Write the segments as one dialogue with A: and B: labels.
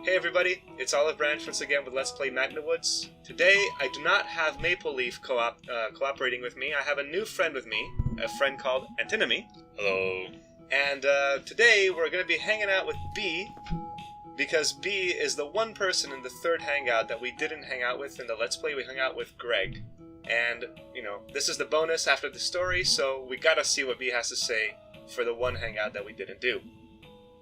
A: Hey everybody, it's Olive Branch once again with Let's Play Matt in the Woods. Today, I do not have Maple Leaf cooperating with me. I have a new friend with me, a friend called Antinomy.
B: Hello.
A: And today, we're going to be hanging out with B, because B is the one person in the third hangout that we didn't hang out with in the Let's Play. We hung out with Greg. And, you know, this is the bonus after the story, so we gotta see what B has to say for the one hangout that we didn't do.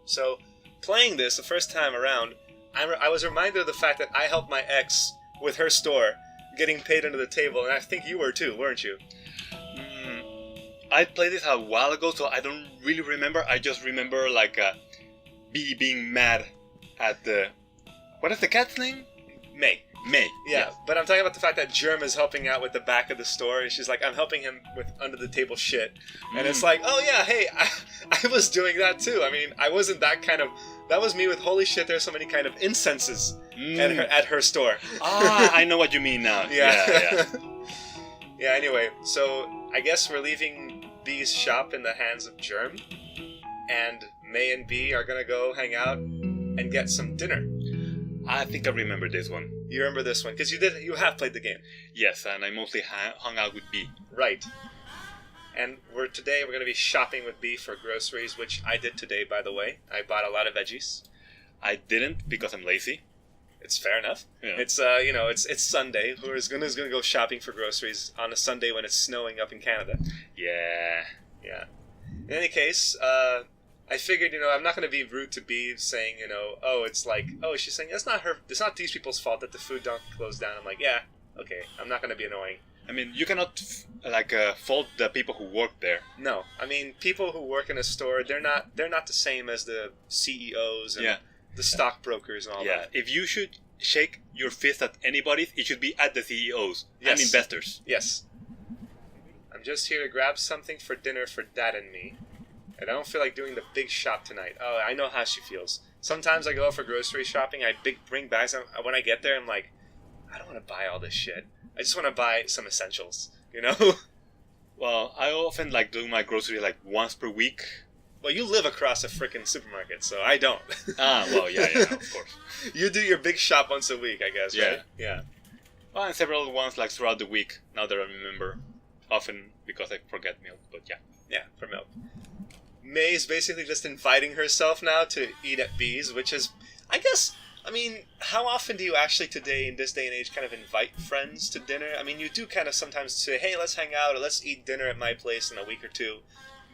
A: So, playing this the first time around, I was reminded of the fact that I helped my ex with her store, getting paid under the table, and I think you were too, weren't you?
B: I played this a while ago, so I don't really remember. I just remember, like, B being mad at the... What is the cat's name?
A: Mae.
B: Mae.
A: Yeah, but I'm talking about the fact that Germ is helping out with the back of the store, and she's like, I'm helping him with under-the-table shit. And it's like, oh yeah, hey, I was doing that too. I mean, I wasn't that kind of... That was me with, holy shit, there's so many kind of incenses at her store.
B: I know what you mean now. Yeah.
A: Yeah, anyway, so I guess we're leaving B's shop in the hands of Germ, and Mae and Bea are gonna go hang out and get some dinner.
B: I think I remember this one.
A: You remember this one, because you have played the game.
B: Yes, and I mostly hung out with B.
A: Right. And today we're going to be shopping with B for groceries, which I did today, by the way. I bought a lot of veggies.
B: I didn't because I'm lazy.
A: It's fair enough.
B: Yeah.
A: It's it's Sunday. Who's going to go shopping for groceries on a Sunday when it's snowing up in Canada?
B: Yeah.
A: In any case, I figured, I'm not going to be rude to B saying, she's saying it's not these people's fault that the food don't close down. I'm like, yeah, okay, I'm not going to be annoying.
B: I mean, you cannot fault the people who work there.
A: No, I mean, people who work in a store, they're not the same as the CEOs and the stockbrokers and all that.
B: If you should shake your fist at anybody, it should be at the CEOs and investors.
A: Yes. I'm just here to grab something for dinner for Dad and me, and I don't feel like doing the big shop tonight. Oh, I know how she feels. Sometimes I go out for grocery shopping, I bring bags, and when I get there, I'm like, I don't want to buy all this shit. I just want to buy some essentials,
B: Well, I often do my grocery once per week.
A: Well, you live across a frickin' supermarket, so I don't.
B: Well, yeah, of course.
A: You do your big shop once a week, I guess, right?
B: Yeah. Well, and several ones throughout the week, now that I remember. Often because I forget milk, but yeah.
A: Yeah, for milk. Mae's basically just inviting herself now to eat at B's, which is, how often do you actually today, in this day and age, kind of invite friends to dinner? I mean, you do kind of sometimes say, hey, let's hang out, or let's eat dinner at my place in a week or two.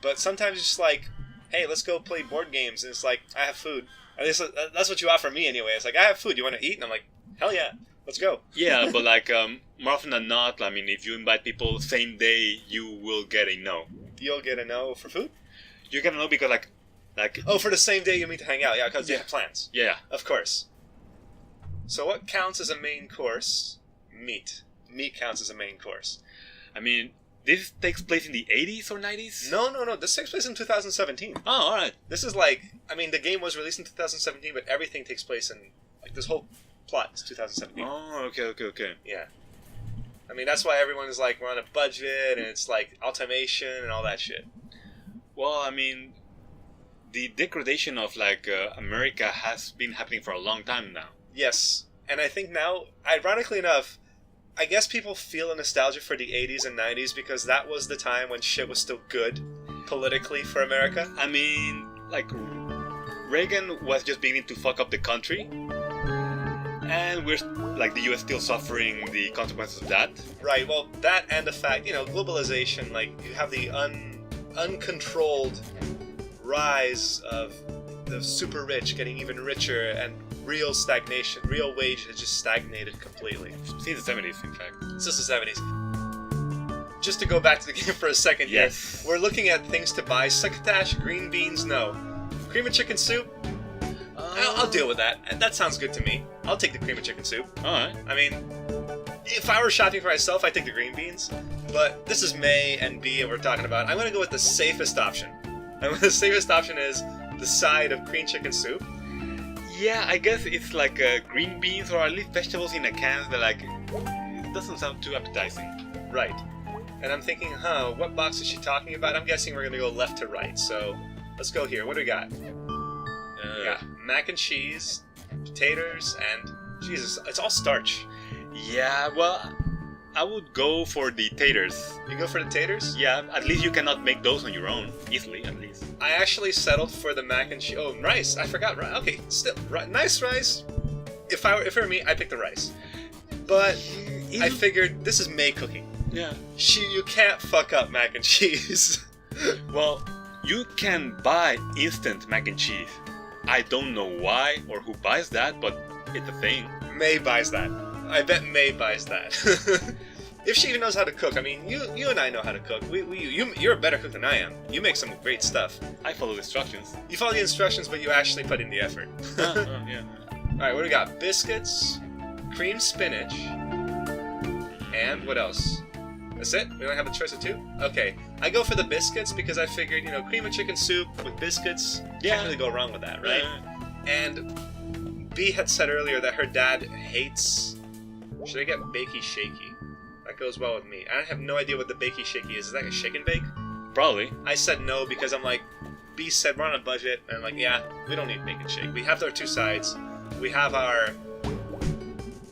A: But sometimes it's just like, hey, let's go play board games. And it's like, I have food. At least that's what you offer me anyway. It's like, I have food, you want to eat? And I'm like, hell yeah, let's go.
B: Yeah, but more often than not, I mean, if you invite people same day, you will get a no.
A: You'll get a no for food?
B: You get a no because
A: oh, for the same day you meet to hang out, because you have plans.
B: Yeah.
A: Of course. So what counts as a main course? Meat. Meat counts as a main course.
B: I mean, this takes place in the 80s or 90s?
A: No. This takes place in 2017.
B: Oh, alright.
A: This is the game was released in 2017, but everything takes place in, this whole plot is 2017.
B: Oh, okay.
A: Yeah. I mean, that's why everyone is we're on a budget, and it's automation and all that shit.
B: Well, I mean, the degradation of America has been happening for a long time now.
A: Yes, and I think now, ironically enough, I guess people feel a nostalgia for the 80s and 90s because that was the time when shit was still good politically for America.
B: I mean, Reagan was just beginning to fuck up the country, and we're the US still suffering the consequences of that.
A: Right. Well, that and the fact, globalization. You have the uncontrolled rise of the super rich getting even richer, and real stagnation. Real wage has just stagnated completely.
B: Since the 70s, in fact.
A: Since the 70s. Just to go back to the game for a second here.
B: Yes.
A: We're looking at things to buy. Succotash, green beans, no. Cream of chicken soup? I'll deal with that. That sounds good to me. I'll take the cream of chicken soup.
B: Alright.
A: I mean, if I were shopping for myself, I'd take the green beans. But this is Mae and Bea, and we're talking about. I'm going to go with the safest option. And the safest option is the side of cream chicken soup.
B: Yeah, I guess it's green beans or at least vegetables in a can that it doesn't sound too appetizing.
A: Right. And I'm thinking, what box is she talking about? I'm guessing we're going to go left to right. So let's go here. What do we got? We got mac and cheese, potatoes, and Jesus, it's all starch.
B: Yeah, well, I would go for the taters.
A: You go for the taters?
B: Yeah, at least you cannot make those on your own, easily at least.
A: I actually settled for the mac and cheese. Oh, rice. I forgot rice. Okay, still, nice rice. If it were me, I'd pick the rice. But I figured this is Mae cooking.
B: Yeah.
A: You can't fuck up mac and cheese.
B: Well, you can buy instant mac and cheese. I don't know why or who buys that, but it's a thing.
A: Mae buys that. I bet Mae buys that. If she even knows how to cook. I mean, you and I know how to cook. You're a better cook than I am. You make some great stuff.
B: I follow the instructions.
A: You follow the instructions, but you actually put in the effort.
B: Yeah.
A: Alright, what do we got? Biscuits, cream spinach, and what else? That's it? We only have a choice of two? Okay. I go for the biscuits because I figured, cream and chicken soup with biscuits, can't really go wrong with that, right? And B had said earlier that her dad hates... Should I get bakey shaky? That goes well with me. I have no idea what the bakey shaky is. Is that a shake and bake?
B: Probably.
A: I said no because I'm like, B said we're on a budget, and I'm like, yeah, we don't need bake and shake. We have our two sides. We have our...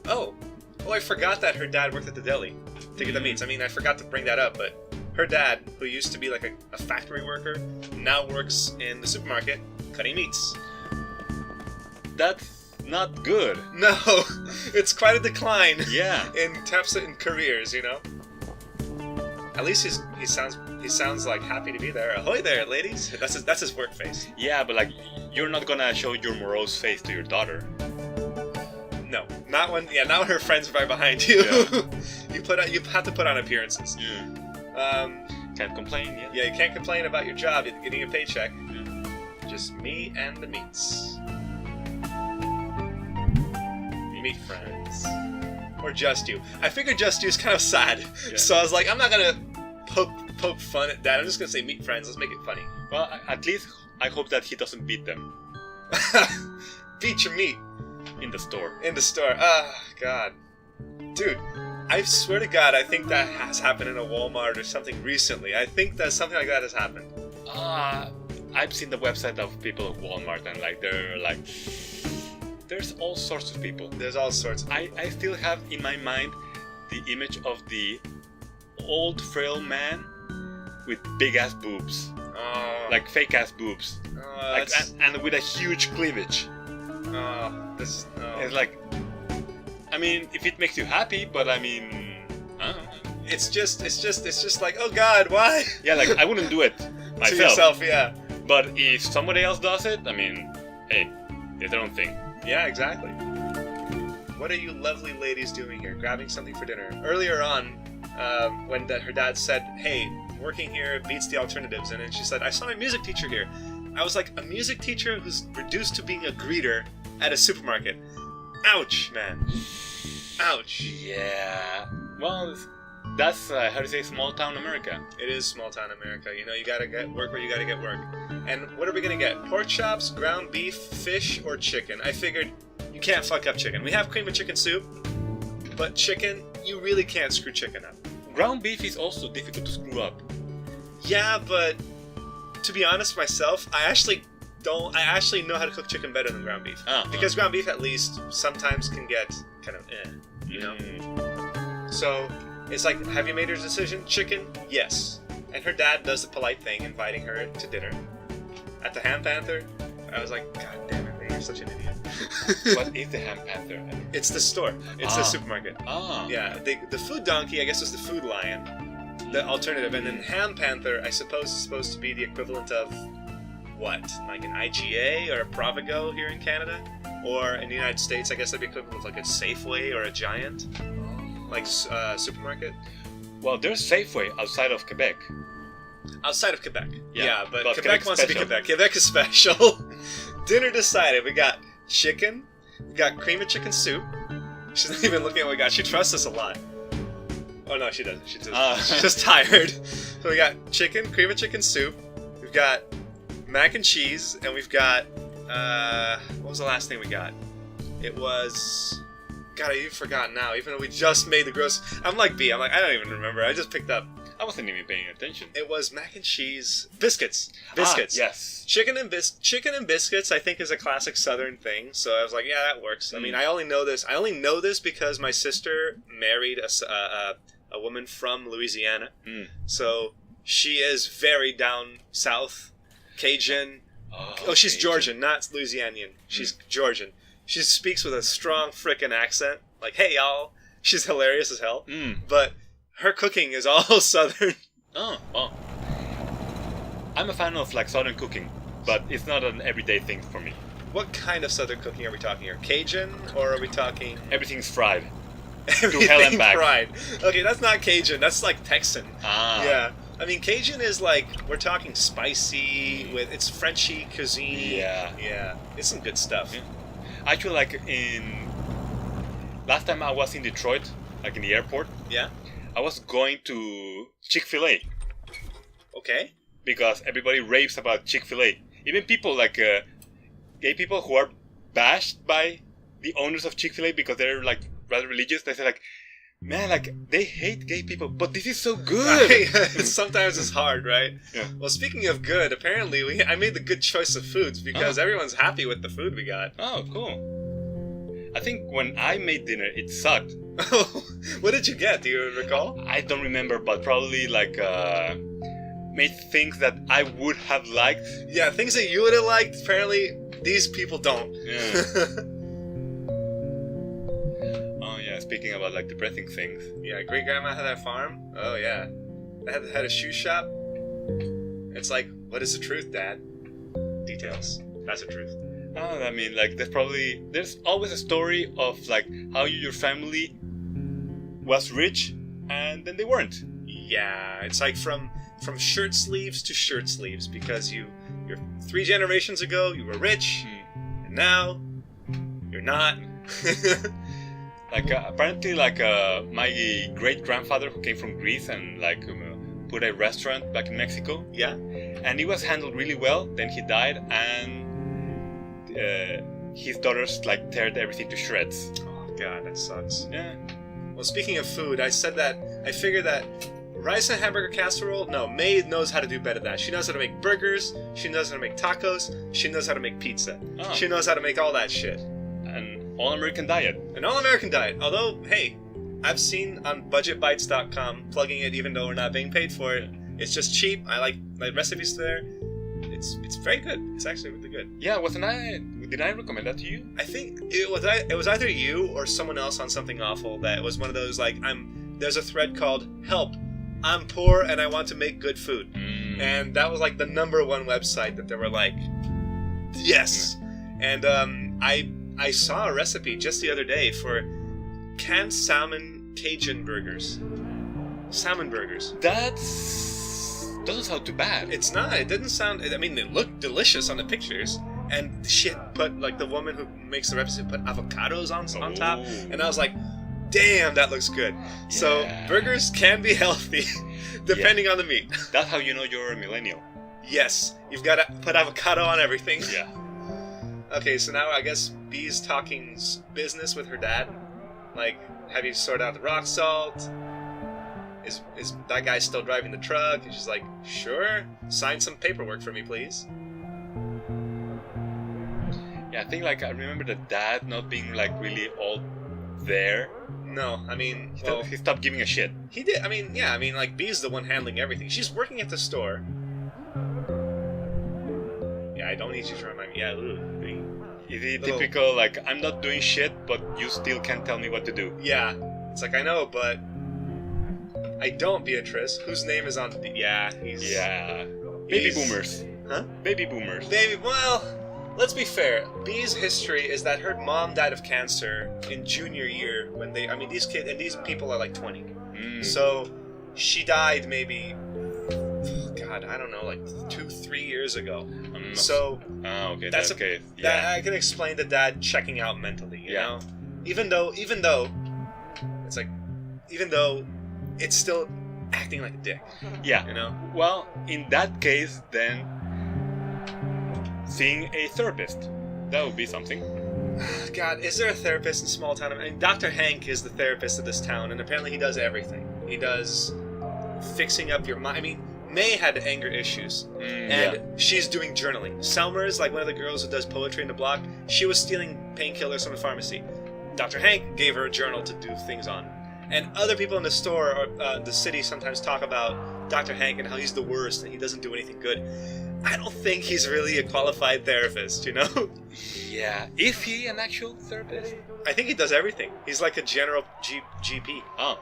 A: Oh, I forgot that her dad worked at the deli to get the meats. I mean, I forgot to bring that up, but her dad, who used to be like a factory worker, now works in the supermarket cutting meats.
B: That's not good.
A: No, it's quite a decline.
B: Yeah.
A: In careers, At least he sounds like happy to be there. Ahoy there, ladies! That's his work face.
B: Yeah, but like, you're not gonna show your morose face to your daughter.
A: No, not when her friends are right behind you.
B: Yeah.
A: You have to put on appearances.
B: Yeah. Can't complain. Yeah.
A: Yeah, you can't complain about your job. You're getting a paycheck. Yeah. Just me and the meats. Meat friends. Or just you. I figured just you is kind of sad. Yeah. So I was like, I'm not gonna poke fun at that. I'm just gonna say meat friends. Let's make it funny.
B: Well, at least I hope that he doesn't beat them.
A: Beat your meat.
B: In the store.
A: In the store. Ah, God. Dude, I swear to God, I think that has happened in a Walmart or something recently. I think that something like that has happened.
B: I've seen the website of people at Walmart and they're like... There's all sorts of people.
A: There's all sorts of people.
B: I still have in my mind the image of the old frail man with big ass boobs. Like fake ass boobs. And with a huge cleavage. It's like, I mean, if it makes you happy, but I mean, I don't know.
A: It's just like, oh God, why?
B: Yeah, like I wouldn't do it myself.
A: To yourself, yeah.
B: But if somebody else does it, I mean, hey, it's their own thing.
A: Yeah, exactly. What are you lovely ladies doing here? Grabbing something for dinner. Earlier on, when her dad said, hey, working here beats the alternatives, and then she said, I saw my music teacher here. I was like, a music teacher who's reduced to being a greeter at a supermarket. Ouch, man. Ouch.
B: Yeah. Well, that's, how do you say, small town America.
A: It is small town America. You gotta get work where you gotta get work. And what are we gonna get? Pork chops, ground beef, fish, or chicken? I figured you can't fuck up chicken. We have cream and chicken soup, but chicken, you really can't screw chicken up.
B: Ground beef is also difficult to screw up.
A: Yeah, but to be honest myself, I actually know how to cook chicken better than ground beef. Because ground beef at least sometimes can get kind of So it's like, have you made your decision? Chicken? Yes. And her dad does the polite thing, inviting her to dinner. At the Ham Panther, I was like, God damn it, man, you're such an idiot.
B: What is the Ham Panther?
A: It's the store. It's the supermarket.
B: Ah.
A: Yeah, the Food Donkey, I guess, was the Food Lion. The alternative. And then Ham Panther, I suppose, is supposed to be the equivalent of what? Like an IGA or a Provigo here in Canada? Or in the United States, I guess that'd be equivalent of like a Safeway or a Giant? Like supermarket?
B: Well, there's Safeway outside of Quebec.
A: Outside of Quebec. Yeah, but
B: Quebec
A: wants to be Quebec. Quebec is special. Dinner decided. We got chicken. We got cream and chicken soup. She's not even looking at what we got. She trusts us a lot. Oh, no, she doesn't. She's just tired. So we got chicken, cream and chicken soup. We've got mac and cheese. And we've got... what was the last thing we got? It was... God, I even forgot now. Even though we just made the groceries. I'm like B. I'm like, I don't even remember. I just picked up.
B: I wasn't even paying attention.
A: It was mac and cheese, biscuits.
B: Yes.
A: Chicken and biscuits, I think, is a classic Southern thing. So I was like, yeah, that works. I mean, I only know this because my sister married a woman from Louisiana. So she is very down south, Cajun. Oh, she's Cajun. Georgian, not Louisianian. She's Georgian. She speaks with a strong frickin' accent. Like, hey, y'all. She's hilarious as hell. But her cooking is all Southern.
B: Oh. I'm a fan of like Southern cooking, but it's not an everyday thing for me.
A: What kind of Southern cooking are we talking here? Cajun, or are we talking...
B: Everything's fried.
A: Everything
B: to hell and back.
A: Fried. Okay, that's not Cajun. That's like Texan.
B: Yeah.
A: I mean, Cajun is like, we're talking spicy, it's Frenchy cuisine. Yeah. It's some good stuff.
B: Yeah. Actually, like last time I was in Detroit, like in the airport.
A: Yeah.
B: I was going to Chick-fil-A.
A: Okay.
B: Because everybody raves about Chick-fil-A. Even people like gay people who are bashed by the owners of Chick-fil-A because they're like rather religious. They say like, man, like they hate gay people, but this is so good.
A: Sometimes it's hard, right?
B: Yeah.
A: Well, speaking of good, apparently I made the good choice of foods because everyone's happy with the food we got.
B: Oh, cool. I think when I made dinner, it sucked.
A: What did you get? Do you recall?
B: I don't remember, but probably like made things that I would have liked.
A: Yeah, things that you would have liked. Apparently, these people don't.
B: Yeah. Speaking about like depressing things.
A: Yeah, great grandma had a farm. Oh yeah, they had a shoe shop. It's like, what is the truth, Dad? Details. That's the truth.
B: Oh, I mean, like there's always a story of like how your family was rich and then they weren't.
A: Yeah, it's like from shirt sleeves to shirt sleeves because you're 3 generations ago you were rich and now you're not.
B: Like apparently, like my great grandfather who came from Greece and like put a restaurant back in Mexico.
A: Yeah,
B: and it was handled really well. Then he died, and his daughters like teared everything to shreds.
A: Oh God, that sucks.
B: Yeah.
A: Well, speaking of food, I figured that rice and hamburger casserole. No, Mae knows how to do better than that. She knows how to make burgers. She knows how to make tacos. She knows how to make pizza.
B: Oh.
A: She knows how to make all that shit.
B: All-American diet.
A: An all-American diet. Although, hey, I've seen on budgetbites.com, plugging it even though we're not being paid for it. It's just cheap. I like my recipes there. It's very good. It's actually really good.
B: Yeah, did I recommend that to you?
A: I think it was either you or someone else on Something Awful that was one of those like, there's a thread called "Help, I'm poor and I want to make good food." And that was like the #1 website that they were like, yes. And I saw a recipe just the other day for canned salmon Cajun burgers. Salmon burgers.
B: Doesn't sound too bad.
A: It's not. It didn't sound... I mean, it looked delicious on the pictures. And she had put, like, the woman who makes the recipe put avocados on top. And I was like, damn, that looks good. Yeah. So, burgers can be healthy, depending on the meat.
B: That's how you know you're a millennial.
A: Yes. You've got to put avocado on everything.
B: Yeah.
A: Okay, so now I guess Bee's talking business with her dad. Like, have you sorted out the rock salt? Is that guy still driving the truck? And she's like, sure. Sign some paperwork for me, please.
B: Yeah, I think like I remember the dad not being like really all there.
A: No, I mean,
B: he stopped giving a shit.
A: He did. I mean, yeah. I mean, like Bee's the one handling everything. She's working at the store. Yeah, I don't need you to remind me. Yeah, Bee.
B: Is it typical, like, I'm not doing shit, but you still can't tell me what to do?
A: Yeah. It's like, I know, but I don't, Beatrice. Whose name is on... Yeah, he's...
B: Yeah. Baby boomers.
A: Huh?
B: Baby boomers.
A: Well, let's be fair. Bee's history is that her mom died of cancer in junior year when they... I mean, these kids... And these people are like 20. So, she died maybe... God, I don't know, like 2-3 years ago. So,
B: okay,
A: that's
B: okay.
A: That I can explain the dad checking out mentally, you know? Even though it's like, even though it's still acting like a dick.
B: Yeah.
A: You know?
B: Well, in that case, then seeing a therapist, that would be something.
A: God, is there a therapist in small town? I mean, Dr. Hank is the therapist of this town, and apparently he does everything. He does fixing up your mind. I mean, Mae had anger issues, and she's doing journaling. Selmer's like one of the girls who does poetry in the block. She was stealing painkillers from the pharmacy. Dr. Hank gave her a journal to do things on. And other people in the store or the city sometimes talk about Dr. Hank and how he's the worst and he doesn't do anything good. I don't think he's really a qualified therapist, you know?
B: Yeah. Is he an actual therapist?
A: I think he does everything. He's like a general GP.
B: Oh,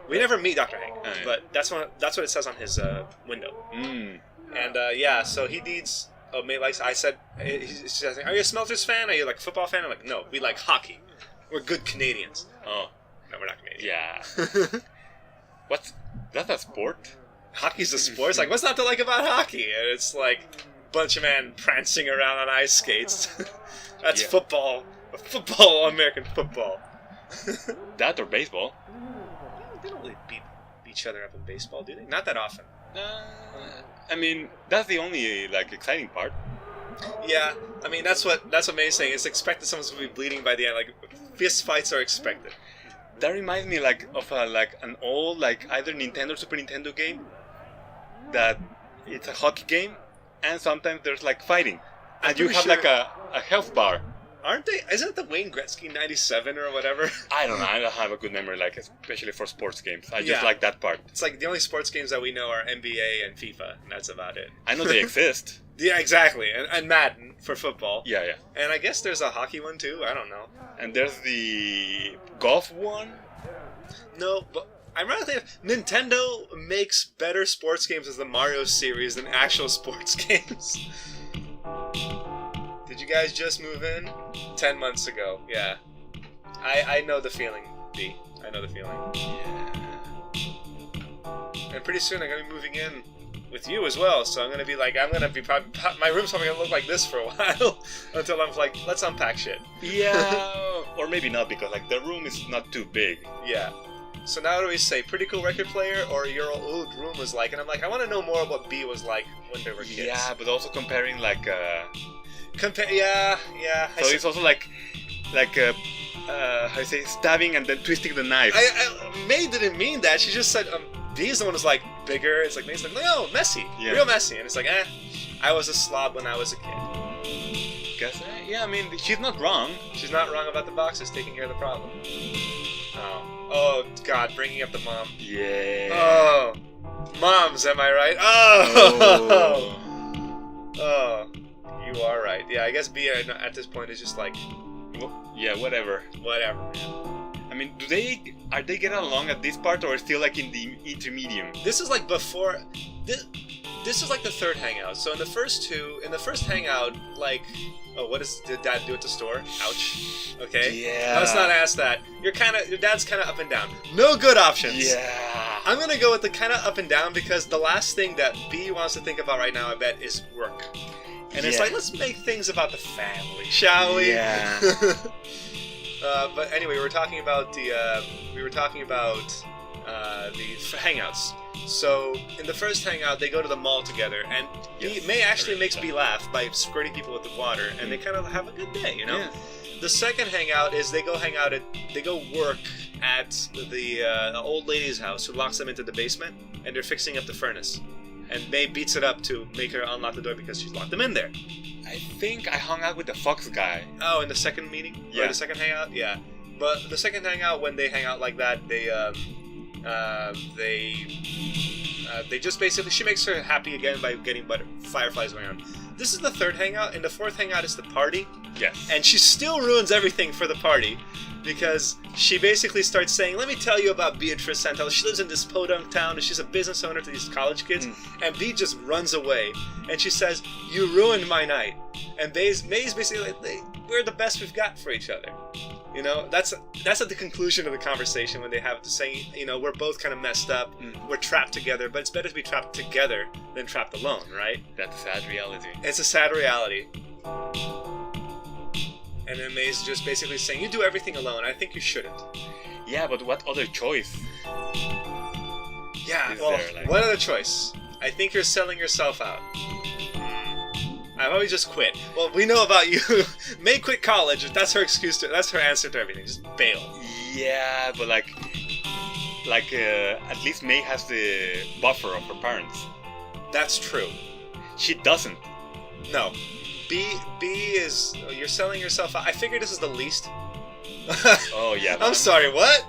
A: we never meet Dr. Hank,
B: yeah.
A: but that's what it says on his window.
B: Mm.
A: And so he needs. Oh, Mae likes. I said, he says, "Are you a Smelters fan? Are you like a football fan?" I'm like, "No, we like hockey. We're good Canadians."
B: Oh,
A: no, we're not Canadian.
B: Yeah. That's a sport?
A: Hockey's a sport. It's like, what's not to like about hockey? And it's like a bunch of men prancing around on ice skates. That's football. Football, American football.
B: That or baseball?
A: They don't really beat each other up in baseball, do they? Not that often.
B: I mean, that's the only like exciting part.
A: Yeah, I mean that's what Mae's saying. It's expected someone's going to be bleeding by the end. Like fist fights are expected.
B: That reminds me like of an old like either Nintendo or Super Nintendo game. That it's a hockey game, and sometimes there's like fighting, and you have like a health bar.
A: Aren't they? Isn't it the Wayne Gretzky '97 or whatever?
B: I don't know. I don't have a good memory, like especially for sports games. I just like that part.
A: It's like the only sports games that we know are NBA and FIFA, and that's about it.
B: I know they exist.
A: Yeah, exactly. And Madden for football.
B: Yeah.
A: And I guess there's a hockey one too. I don't know.
B: And there's the golf one.
A: No, but ironically, Nintendo makes better sports games as the Mario series than actual sports games. Did you guys just move in? 10 months ago, yeah. I know the feeling, B. I know the feeling. And pretty soon I'm going to be moving in with you as well, so I'm going to be probably, my room's probably going to look like this for a while, until I'm like, let's unpack shit.
B: Yeah, or maybe not, because like the room is not too big.
A: Yeah. So now what do we say? Pretty cool record player, or your old room was like? And I'm like, I want to know more of what B was like when they were kids.
B: Yeah, but also comparing like...
A: yeah.
B: So it's also like how you say, stabbing and then twisting the knife.
A: Mae didn't mean that. She just said B's the one who's like bigger. It's like Mae's like, no, messy, real messy, and it's like, I was a slob when I was a kid.
B: Guess, yeah, I mean, she's not wrong.
A: She's not wrong about the boxes taking care of the problem. Oh God, bringing up the mom.
B: Yeah.
A: Oh, moms, am I right? Oh, you are right. Yeah, I guess B at this point is just like,
B: yeah, whatever. I mean, are they getting along at this part, or still like in the intermedium?
A: This is like before. This is like the third hangout. So in the first hangout, like, what did Dad do at the store? Ouch. Okay.
B: Yeah.
A: Let's not ask that. Your dad's kind of up and down. No good options.
B: Yeah.
A: I'm gonna go with the kind of up and down because the last thing that B wants to think about right now, I bet, is work. And it's like, let's make things about the family, shall we?
B: Yeah.
A: But anyway, we were talking about the hangouts. So in the first hangout, they go to the mall together, and Mae actually makes B laugh by squirting people with the water, and they kind of have a good day, you know. Yeah. The second hangout is they go work at the old lady's house who locks them into the basement, and they're fixing up the furnace. And Mae beats it up to make her unlock the door because she's locked them in there.
B: I think I hung out with the Fox guy.
A: Oh, in the second meeting?
B: Yeah.
A: Or the second hangout? Yeah. But the second hangout, when they hang out like that, they just basically, she makes her happy again by getting fireflies going on. This is the third hangout, and the fourth hangout is the party.
B: Yes.
A: And she still ruins everything for the party because she basically starts saying, let me tell you about Beatrice Santel. She lives in this podunk town, and she's a business owner to these college kids. And B just runs away, and she says, you ruined my night. And Mae's basically like, we're the best we've got for each other. You know, that's at the conclusion of the conversation when they have to say, you know, we're both kind of messed up, we're trapped together, but it's better to be trapped together than trapped alone, right?
B: That's a sad reality.
A: It's a sad reality. And then Mae's just basically saying, you do everything alone, I think you shouldn't.
B: Yeah, but what other choice?
A: Yeah, well, what other choice? I think you're selling yourself out. I've always just quit. Well, we know about you. Mae quit college. That's her excuse. That's her answer to everything. Just bail.
B: Yeah, but like, like at least Mae has the buffer of her parents.
A: That's true.
B: She doesn't.
A: No. B is... You're selling yourself out. I figured this is the least.
B: Oh, yeah.
A: I'm sorry, what?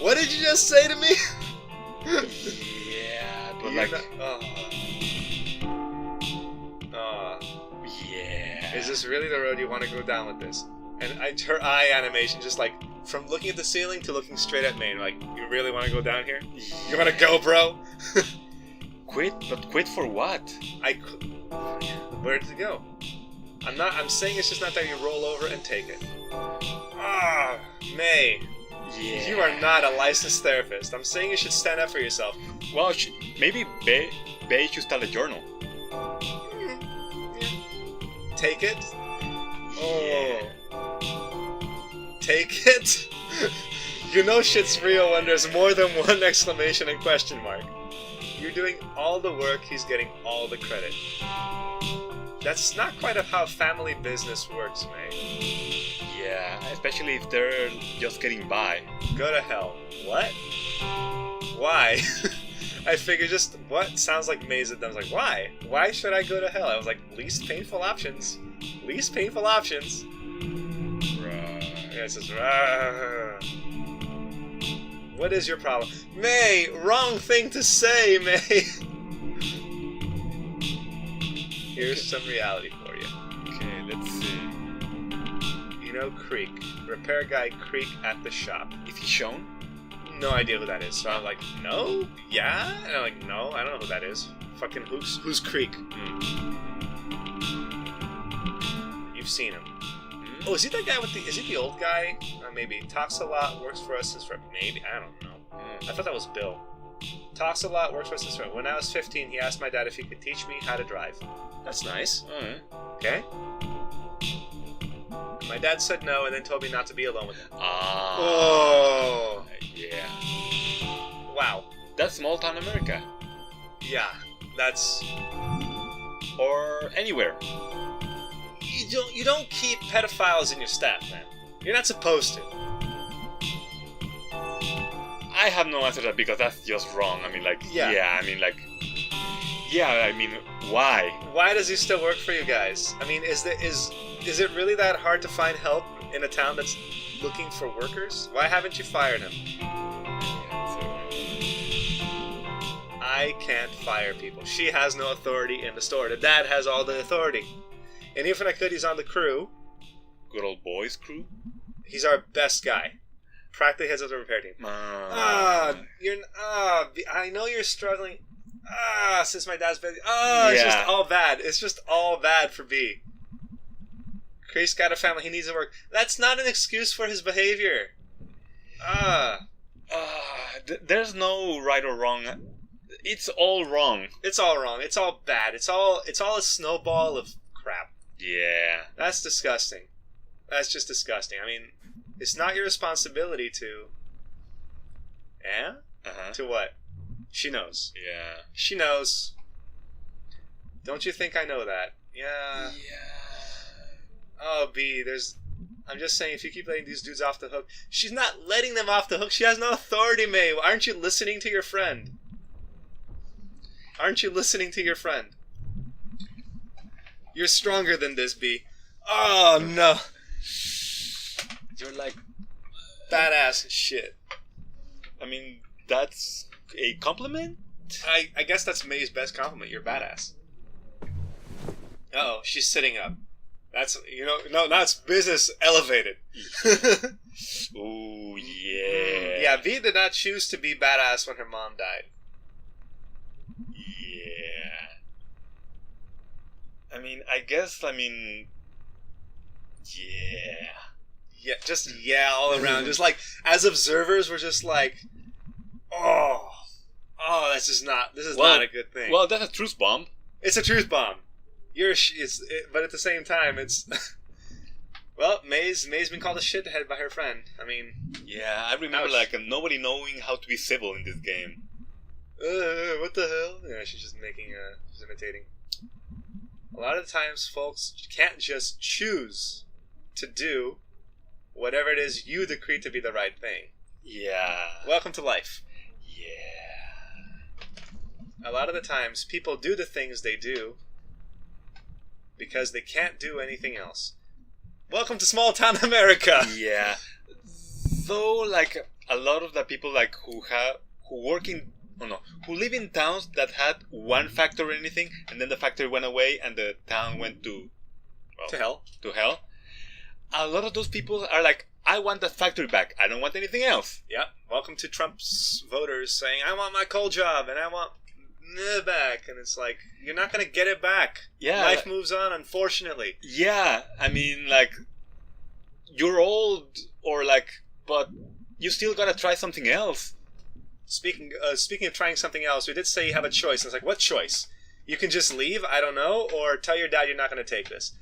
A: What did you just say to me?
B: Yeah, but
A: You're
B: like... Yeah.
A: Is this really the road you want to go down with this? And her eye animation just like... From looking at the ceiling to looking straight at me. Like, you really want to go down here? You want to go, bro?
B: Quit? But quit for what?
A: Where to go? I'm saying it's just not that you roll over and take it. Mae.
B: Yeah.
A: You are not a licensed therapist. I'm saying you should stand up for yourself.
B: Well, maybe Bea should start a journal.
A: Take it?
B: Yeah.
A: Take it? You know shit's real when there's more than one exclamation and question mark. You're doing all the work, he's getting all the credit. That's not quite how family business works, Mae.
B: Yeah, especially if they're just getting by.
A: Go to hell. What? Why? I figured just, what? Sounds like Mae's a dumb. I was like, why? Why should I go to hell? I was like, least painful options. Least painful options. Yeah, it says, what is your problem? Mae, wrong thing to say, Mae. Here's some reality for you.
B: Okay, let's see.
A: You know Creek. Repair guy Creek at the shop.
B: Is he shown?
A: No idea who that is. So I'm like, no? Yeah? And I'm like, no, I don't know who that is. Fucking who's Creek? You've seen him. Oh, is he that guy with the... Is he the old guy? Maybe. Talks a lot, works for us since... Maybe? I don't know. I thought that was Bill. Talks a lot, works for us since... When I was 15, he asked my dad if he could teach me how to drive. That's nice. Okay. My dad said no and then told me not to be alone with him. Oh.
B: Yeah.
A: Wow.
B: That's small town America.
A: Yeah. That's...
B: Or anywhere.
A: You don't keep pedophiles in your staff, man. You're not supposed to.
B: I have no answer to that because that's just wrong. I mean, like, why?
A: Why does he still work for you guys? I mean, is it really that hard to find help in a town that's looking for workers? Why haven't you fired him? I can't fire people. She has no authority in the store. The dad has all the authority. And even if I could, he's on the crew.
B: Good old boys crew?
A: He's our best guy. Practically heads up the repair team. I know you're struggling. Since my dad's busy. It's just all bad. It's just all bad for B. Chris got a family. He needs to work. That's not an excuse for his behavior.
B: There's no right or wrong. It's all wrong.
A: It's all wrong. It's all bad. It's all a snowball of crap.
B: Yeah.
A: That's disgusting. That's just disgusting. I mean, it's not your responsibility to... Yeah? To what? She knows.
B: Yeah.
A: She knows. Don't you think I know that? Yeah. Oh, B, I'm just saying, if you keep letting these dudes off the hook... She's not letting them off the hook. She has no authority, Mae. Aren't you listening to your friend? Aren't you listening to your friend? You're stronger than this, B. Oh, no.
B: You're like...
A: Badass shit.
B: I mean, that's a compliment?
A: I guess that's Mae's best compliment. You're badass. Uh-oh, she's sitting up. That's, no, that's business elevated.
B: Ooh, yeah.
A: Yeah, V did not choose to be badass when her mom died.
B: Yeah. I mean, yeah.
A: Yeah, just all around. Just like, as observers, we're just like, this is not a good thing.
B: Well, that's a truth bomb.
A: It's a truth bomb. But at the same time, it's... Well, Mae's been called a shithead by her friend. I mean...
B: Yeah, I remember, nobody knowing how to be civil in this game.
A: What the hell? Yeah, she's just she's imitating. A lot of the times, folks can't just choose to do whatever it is you decree to be the right thing.
B: Yeah.
A: Welcome to life. A lot of the times, people do the things they do because they can't do anything else. Welcome to small town America.
B: Yeah. Though, like, a lot of the people, like, who live in towns that had one factory or anything, and then the factory went away and the town went to hell. A lot of those people are like, I want that factory back. I don't want anything else.
A: Yeah. Welcome to Trump's voters saying, I want my coal job and I want back. And it's like, you're not going to get it back.
B: Yeah.
A: Life moves on, unfortunately.
B: Yeah. I mean, like, you're old or like, but you still got to try something else.
A: Speaking of trying something else, we did say you have a choice. And it's like, what choice? You can just leave, I don't know, or tell your dad you're not going to take this.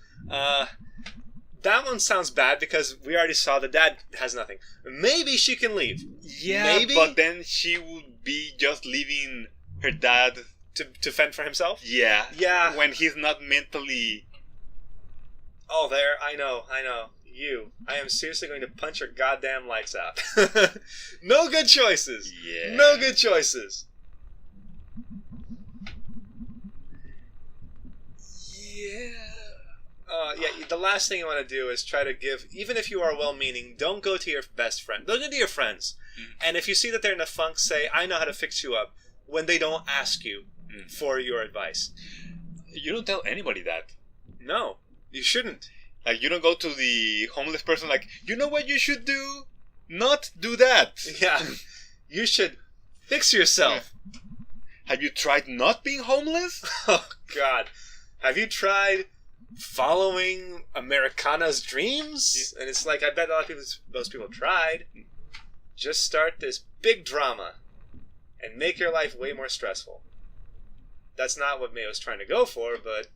A: That one sounds bad because we already saw the dad has nothing. Maybe she can leave.
B: Yeah,
A: maybe,
B: but then she would be just leaving her dad
A: to fend for himself.
B: Yeah,
A: yeah.
B: When he's not mentally.
A: Oh, there. I know. I am seriously going to punch your goddamn lights out. No good choices.
B: Yeah.
A: No good choices.
B: Yeah.
A: Yeah, the last thing you want to do is try to give, even if you are well-meaning, don't go to your best friend. Don't go to your friends. And if you see that they're in a funk, say, I know how to fix you up, when they don't ask you for your advice.
B: You don't tell anybody that.
A: No, you shouldn't.
B: Like, you don't go to the homeless person like, you know what you should do? Not do that.
A: Yeah, you should fix yourself.
B: Have you tried not being homeless?
A: Oh, God. Have you tried following Americana's dreams? And it's like, I bet a lot of people, most people tried. Just start this big drama and make your life way more stressful. That's not what Mae was trying to go for, but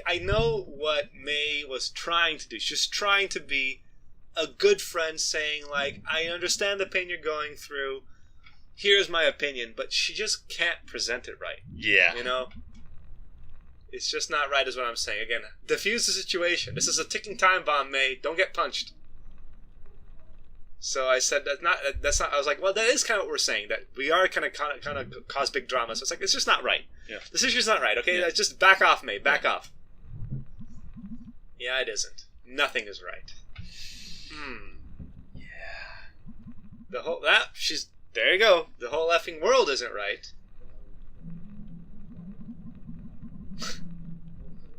A: I know what Mae was trying to do. She's trying to be a good friend, saying, like, I understand the pain you're going through. Here's my opinion, but she just can't present it right.
B: Yeah.
A: You know? It's just not right is what I'm saying. Again, diffuse the situation. This is a ticking time bomb, Mae. Don't get punched. So I said that's not. I was like, well, that is kind of what we're saying. That we are kind of cause big drama. So it's like it's just not right.
B: Yeah.
A: This issue's not right. Okay, just back off, Mae. Back off. Yeah, it isn't. Nothing is right. Yeah. There you go. The whole effing world isn't right.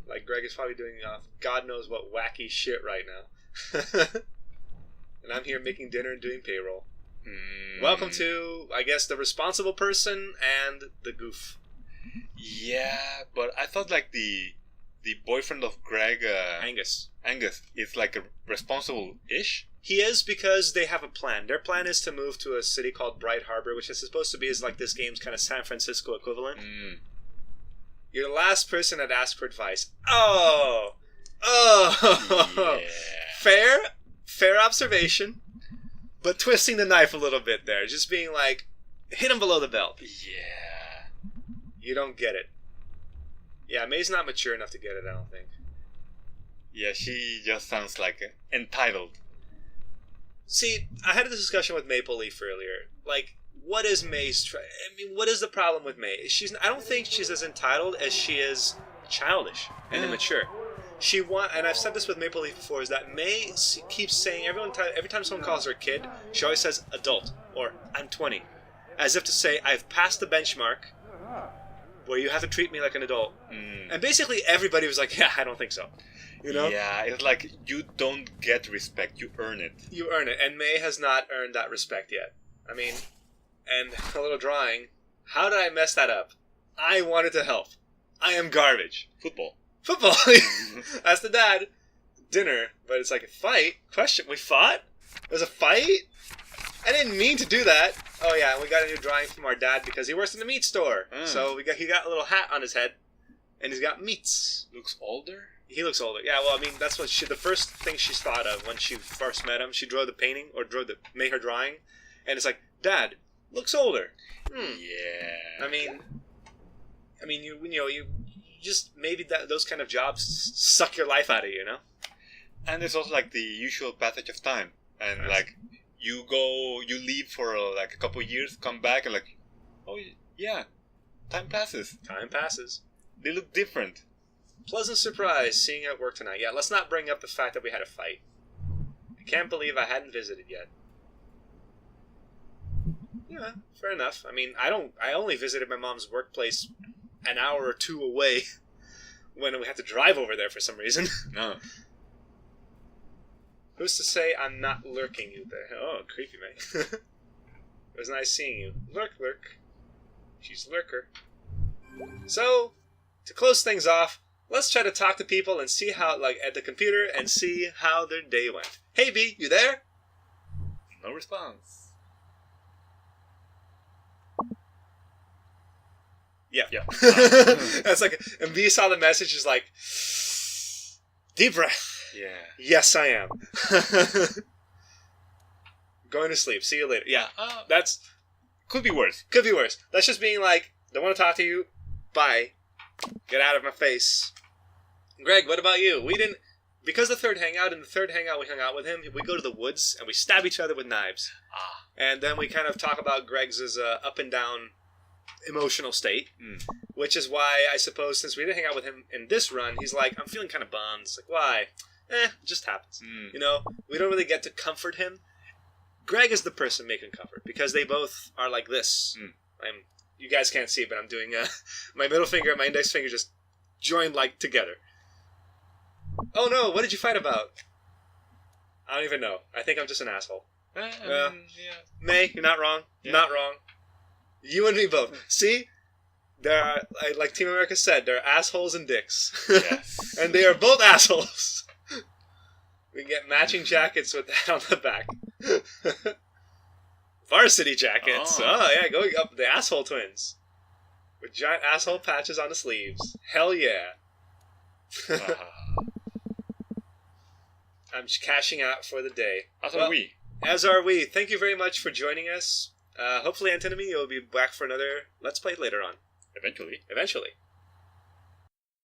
A: Like Greg is probably doing God knows what wacky shit right now. And I'm here making dinner and doing payroll. Welcome to, I guess, the responsible person and the goof.
B: Yeah, but I thought like the boyfriend of Greg,
A: Angus,
B: is like a responsible-ish.
A: He is, because they have a plan. Their plan is to move to a city called Bright Harbor, which is supposed to be like this game's kind of San Francisco equivalent. You're the last person I'd ask for advice. Oh, yeah. Fair observation, but twisting the knife a little bit there. Just being like, hit him below the belt.
B: Yeah.
A: You don't get it. Yeah, Mae's not mature enough to get it, I don't think.
B: Yeah, she just sounds like entitled.
A: See, I had a discussion with Maple Leaf earlier. Like, what is Mae's... what is the problem with Mae? I don't think she's as entitled as she is childish and immature. And I've said this with Maple Leaf before, is that Mae keeps saying, every time someone calls her a kid, she always says adult, or I'm 20. As if to say, I've passed the benchmark where you have to treat me like an adult. And basically everybody was like, yeah, I don't think so. You know?
B: Yeah, it's like, you don't get respect, you earn it.
A: You earn it, and Mae has not earned that respect yet. I mean, and a little drawing, how did I mess that up? I wanted to help. I am garbage.
B: Football.
A: That's the dad. Dinner. But it's like a fight. Question. We fought? There's a fight? I didn't mean to do that. Oh yeah, and we got a new drawing from our dad because he works in the meat store. So he got a little hat on his head. And he's got meats.
B: Looks older?
A: He looks older. Yeah, well, I mean, that's what the first thing she thought of when she first met him. She drew the painting, or made her drawing. And it's like, Dad, looks older.
B: Yeah.
A: I mean, you just maybe those kind of jobs suck your life out of you, you know?
B: And there's also like the usual passage of time. And like, you leave for like a couple of years, come back, and like, Oh, yeah. Time passes.
A: Time passes.
B: They look different.
A: Pleasant surprise seeing you at work tonight. Yeah, let's not bring up the fact that we had a fight. I can't believe I hadn't visited yet. Yeah, fair enough. I mean, I only visited my mom's workplace an hour or two away when we had to drive over there for some reason.
B: No.
A: Who's to say I'm not lurking you there? Oh, creepy, man. It was nice seeing you. Lurk, lurk. She's lurker. So, to close things off, let's try to talk to people and see how, like, at the computer and see how their day went. Hey, B, you there?
B: No response.
A: Yeah. That's like, and B saw the message, is like, deep breath.
B: Yeah.
A: Yes, I am. Going to sleep. See you later. Yeah, that's...
B: Could be worse.
A: Could be worse. That's just being like, don't want to talk to you. Bye. Get out of my face. Greg, what about you? We didn't... Because in the third hangout we hung out with him, we go to the woods and we stab each other with knives. And then we kind of talk about Greg's up and down emotional state, which is why I suppose since we didn't hang out with him in this run, he's like, I'm feeling kind of bummed. It's like, why? It just happens. You know, we don't really get to comfort him. Greg is the person making comfort because they both are like this. You guys can't see it, but I'm doing my middle finger and my index finger just joined like together. Oh no, what did you fight about? I don't even know. I think I'm just an asshole.
B: Yeah.
A: Mae, you're not wrong.
B: Yeah.
A: Not wrong. You and me both. See? There are, like Team America said, there are assholes and dicks.
B: Yes.
A: And they are both assholes. We can get matching jackets with that on the back. Varsity jackets. Oh, yeah, going up the asshole twins. With giant asshole patches on the sleeves. Hell yeah. I'm cashing out for the day.
B: Are we.
A: As are we. Thank you very much for joining us. Hopefully, Antinomy, you'll be back for another Let's Play later on.
B: Eventually.
A: Eventually.